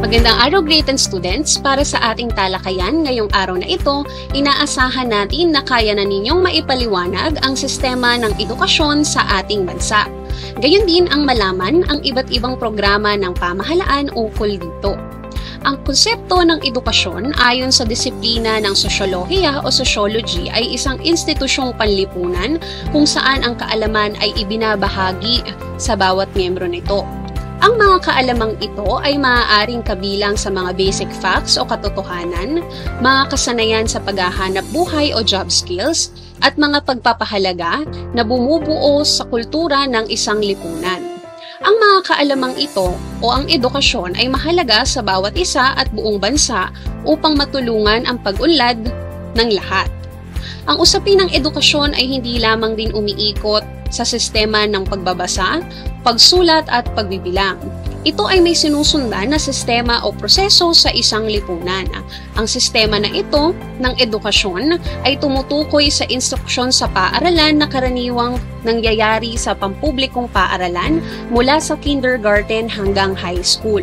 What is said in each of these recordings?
Magandang araw, grade 10 students! Para sa ating talakayan ngayong araw na ito, inaasahan natin na kaya na ninyong maipaliwanag ang sistema ng edukasyon sa ating bansa. Gayon din ang malaman ang iba't ibang programa ng pamahalaan ukol dito. Ang konsepto ng edukasyon ayon sa disiplina ng sosyolohiya o sociology ay isang institusyong panlipunan kung saan ang kaalaman ay ibinabahagi sa bawat miyembro nito. Ang mga kaalamang ito ay maaaring kabilang sa mga basic facts o katotohanan, mga kasanayan sa paghahanap buhay o job skills, at mga pagpapahalaga na bumubuo sa kultura ng isang lipunan. Ang mga kaalamang ito o ang edukasyon ay mahalaga sa bawat isa at buong bansa upang matulungan ang pag-unlad ng lahat. Ang usapin ng edukasyon ay hindi lamang din umiikot sa sistema ng pagbabasa, pagsulat at pagbibilang. Ito ay may sinusundan na sistema o proseso sa isang lipunan. Ang sistema na ito ng edukasyon ay tumutukoy sa instruksyon sa paaralan na karaniwang nangyayari sa pampublikong paaralan mula sa kindergarten hanggang high school.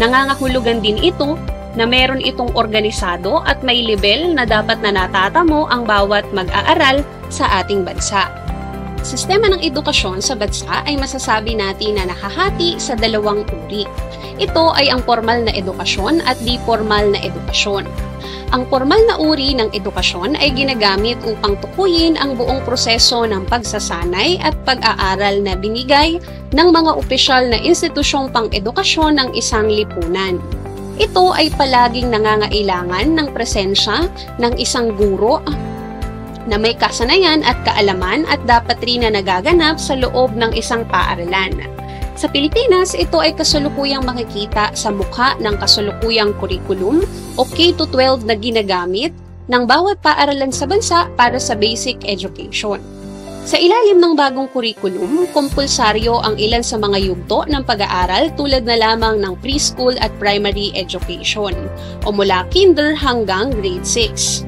Nangangahulugan din ito na meron itong organisado at may level na dapat na natatamo ang bawat mag-aaral sa ating bansa. Sistema ng edukasyon sa bansa ay masasabi natin na nakahati sa dalawang uri. Ito ay ang formal na edukasyon at di formal na edukasyon. Ang formal na uri ng edukasyon ay ginagamit upang tukuyin ang buong proseso ng pagsasanay at pag-aaral na binigay ng mga opisyal na institusyong pang-edukasyon ng isang lipunan. Ito ay palaging nangangailangan ng presensya ng isang guro na may kasanayan at kaalaman at dapat rin na nagaganap sa loob ng isang paaralan. Sa Pilipinas, ito ay kasalukuyang makikita sa mukha ng kasalukuyang kurikulum o K-12 na ginagamit ng bawat paaralan sa bansa para sa basic education. Sa ilalim ng bagong kurikulum, kompulsaryo ang ilan sa mga yugto ng pag-aaral tulad na lamang ng preschool at primary education o mula kinder hanggang grade 6.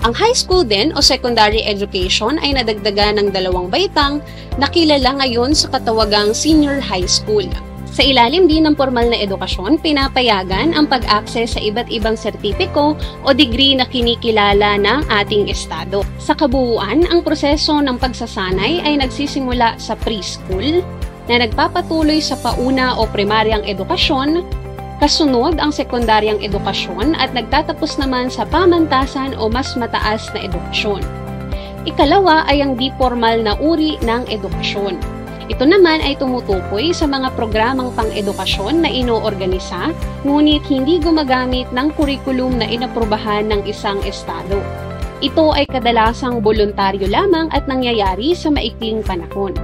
Ang high school din o secondary education ay nadagdagan ng 2 baitang na kilala ngayon sa katawagang senior high school. Sa ilalim din ng formal na edukasyon, pinapayagan ang pag-access sa iba't ibang sertipiko o degree na kinikilala ng ating estado. Sa kabuuan, ang proseso ng pagsasanay ay nagsisimula sa preschool na nagpapatuloy sa pauna o primaryang edukasyon. Kasunod ang sekundaryang edukasyon at nagtatapos naman sa pamantasan o mas mataas na edukasyon. Ikalawa ay ang di-formal na uri ng edukasyon. Ito naman ay tumutukoy sa mga programang pang-edukasyon na inoorganisa, ngunit hindi gumagamit ng kurikulum na inaprubahan ng isang estado. Ito ay kadalasang voluntaryo lamang at nangyayari sa maikling panahon.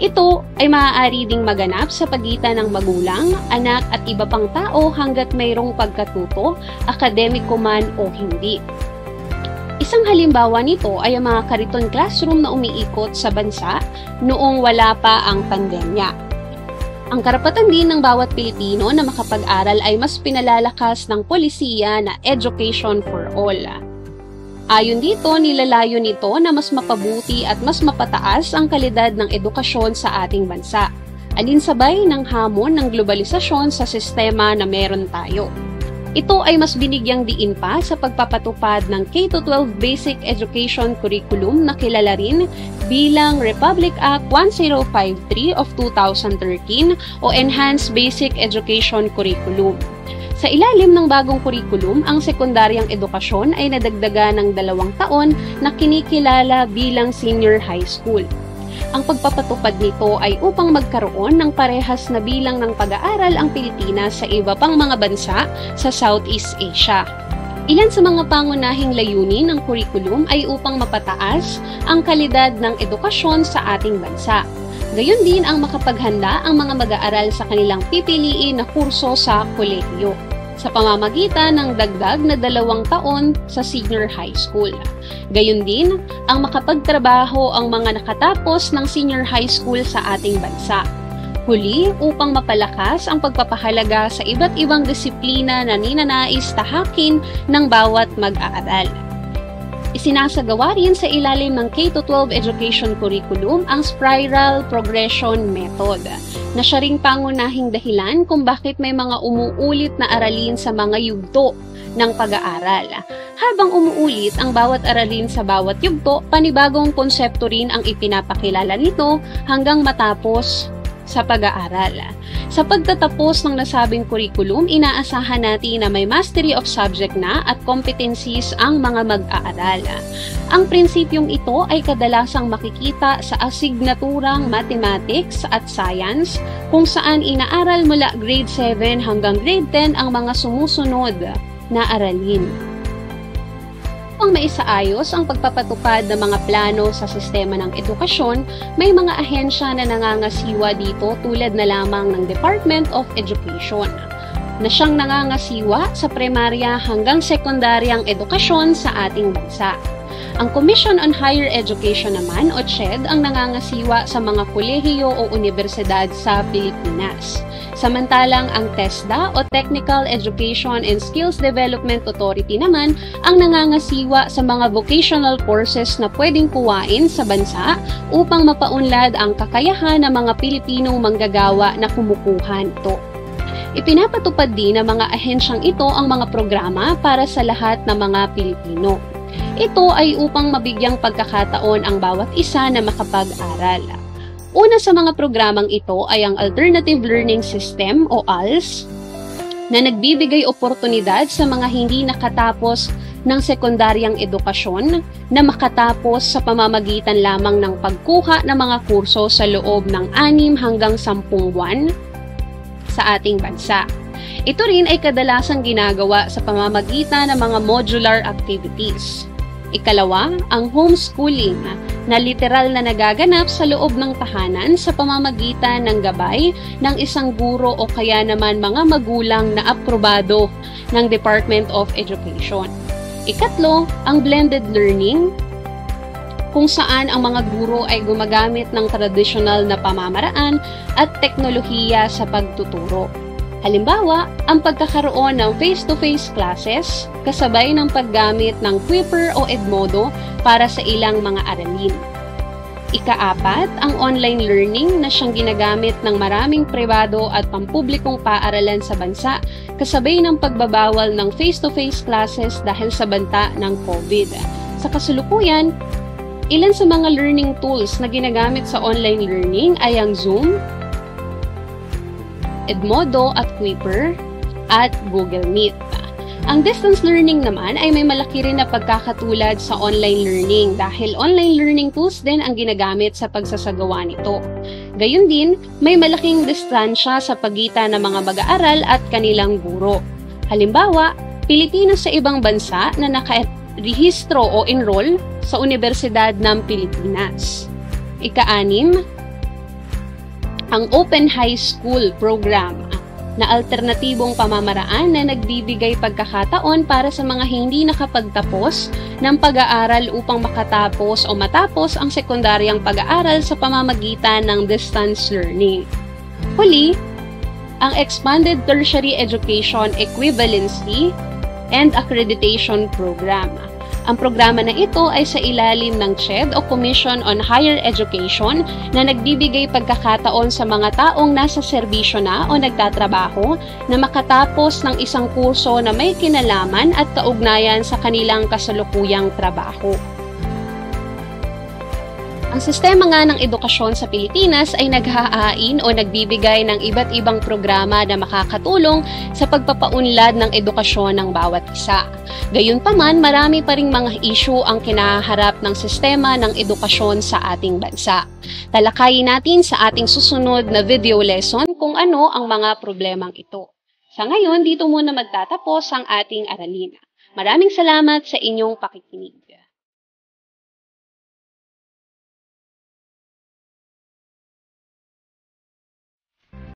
Ito ay maaari ding maganap sa pagitan ng magulang, anak at iba pang tao hanggat mayroong pagkatuto, akademiko man o hindi. Isang halimbawa nito ay ang mga kariton classroom na umiikot sa bansa noong wala pa ang pandemya. Ang karapatan din ng bawat Pilipino na makapag-aral ay mas pinalalakas ng polisiya na Education for All. Ayon dito, nilalayo nito na mas mapabuti at mas mapataas ang kalidad ng edukasyon sa ating bansa, alinsabay ng hamon ng globalisasyon sa sistema na meron tayo. Ito ay mas binigyang diin pa sa pagpapatupad ng K-12 Basic Education Curriculum na kilala rin bilang Republic Act 1053 of 2013 o Enhanced Basic Education Curriculum. Sa ilalim ng bagong kurikulum, ang sekundaryang edukasyon ay nadagdagan ng 2 taon na kinikilala bilang senior high school. Ang pagpapatupad nito ay upang magkaroon ng parehas na bilang ng pag-aaral ang Pilipinas sa iba pang mga bansa sa Southeast Asia. Ilan sa mga pangunahing layunin ng kurikulum ay upang mapataas ang kalidad ng edukasyon sa ating bansa. Gayon din ang makapaghanda ang mga mag-aaral sa kanilang pipiliin na kurso sa kolehiyo sa pamamagitan ng dagdag na 2 taon sa senior high school. Gayon din ang makapagtrabaho ang mga nakatapos ng senior high school sa ating bansa. Huli, upang mapalakas ang pagpapahalaga sa iba't ibang disiplina na ninanais tahakin ng bawat mag-aaral. Isinasagawa rin sa ilalim ng K-12 education curriculum ang spiral progression method, na siya ring pangunahing dahilan kung bakit may mga umuulit na aralin sa mga yugto ng pag-aaral. Habang umuulit ang bawat aralin sa bawat yugto, panibagong konsepto rin ang ipinapakilala nito hanggang matapos sa pag-aaral. Sa pagtatapos ng nasabing curriculum, inaasahan natin na may mastery of subject na at competencies ang mga mag-aaral. Ang prinsipyong ito ay kadalasang makikita sa asignaturang mathematics at science, kung saan inaaral mula grade 7 hanggang grade 10 ang mga sumusunod na aralin. Upang maisaayos ang pagpapatupad ng mga plano sa sistema ng edukasyon, may mga ahensya na nangangasiwa dito tulad na lamang ng Department of Education, na siyang nangangasiwa sa primarya hanggang sekundaryang edukasyon sa ating bansa. Ang Commission on Higher Education naman o CHED ang nangangasiwa sa mga kolehiyo o universidad sa Pilipinas. Samantalang ang TESDA o Technical Education and Skills Development Authority naman ang nangangasiwa sa mga vocational courses na pwedeng kuwain sa bansa upang mapaunlad ang kakayahan ng mga Pilipinong manggagawa na kumukuha nito. Ipinapatupad din ng mga ahensyang ito ang mga programa para sa lahat ng mga Pilipino. Ito ay upang mabigyang pagkakataon ang bawat isa na makapag-aral. Una sa mga programang ito ay ang Alternative Learning System o ALS, na nagbibigay oportunidad sa mga hindi nakatapos ng sekundaryang edukasyon na makatapos sa pamamagitan lamang ng pagkuha ng mga kurso sa loob ng 6 hanggang 10 buwan sa ating bansa. Ito rin ay kadalasang ginagawa sa pamamagitan ng mga modular activities. Ikalawa, ang homeschooling, na literal na nagaganap sa loob ng tahanan sa pamamagitan ng gabay ng isang guro o kaya naman mga magulang na aprobado ng Department of Education. Ikatlo, ang blended learning, kung saan ang mga guro ay gumagamit ng tradisyonal na pamamaraan at teknolohiya sa pagtuturo. Halimbawa, ang pagkakaroon ng face-to-face classes kasabay ng paggamit ng Kuiper o Edmodo para sa ilang mga aralin. Ika-4, ang online learning na siyang ginagamit ng maraming pribado at pampublikong paaralan sa bansa kasabay ng pagbabawal ng face-to-face classes dahil sa banta ng COVID. Sa kasulukuyan, ilan sa mga learning tools na ginagamit sa online learning ay ang Zoom, Edmodo at Kuiper, at Google Meet. Ang distance learning naman ay may malaki rin na pagkakatulad sa online learning dahil online learning tools din ang ginagamit sa pagsasagawa nito. Gayun din, may malaking distansya sa pagitan ng mga mag-aaral at kanilang guro. Halimbawa, Pilipino sa ibang bansa na nakarehistro o enroll sa Universidad ng Pilipinas. Ika-6, ang Open High School Program, na alternatibong pamamaraan na nagbibigay pagkakataon para sa mga hindi nakapagtapos ng pag-aaral upang makatapos o matapos ang sekundaryang pag-aaral sa pamamagitan ng distance learning. Huli, ang Expanded Tertiary Education Equivalency and Accreditation Program. Ang programa na ito ay sa ilalim ng CHED o Commission on Higher Education na nagbibigay pagkakataon sa mga taong nasa serbisyo na o nagtatrabaho na makatapos ng isang kurso na may kinalaman at kaugnayan sa kanilang kasalukuyang trabaho. Ang sistema nga ng edukasyon sa Pilipinas ay naghahain o nagbibigay ng iba't ibang programa na makakatulong sa pagpapaunlad ng edukasyon ng bawat isa. Gayunpaman, marami pa ring mga issue ang kinaharap ng sistema ng edukasyon sa ating bansa. Talakayin natin sa ating susunod na video lesson kung ano ang mga problemang ito. Sa ngayon, dito muna magtatapos ang ating aralin. Maraming salamat sa inyong pakikinig.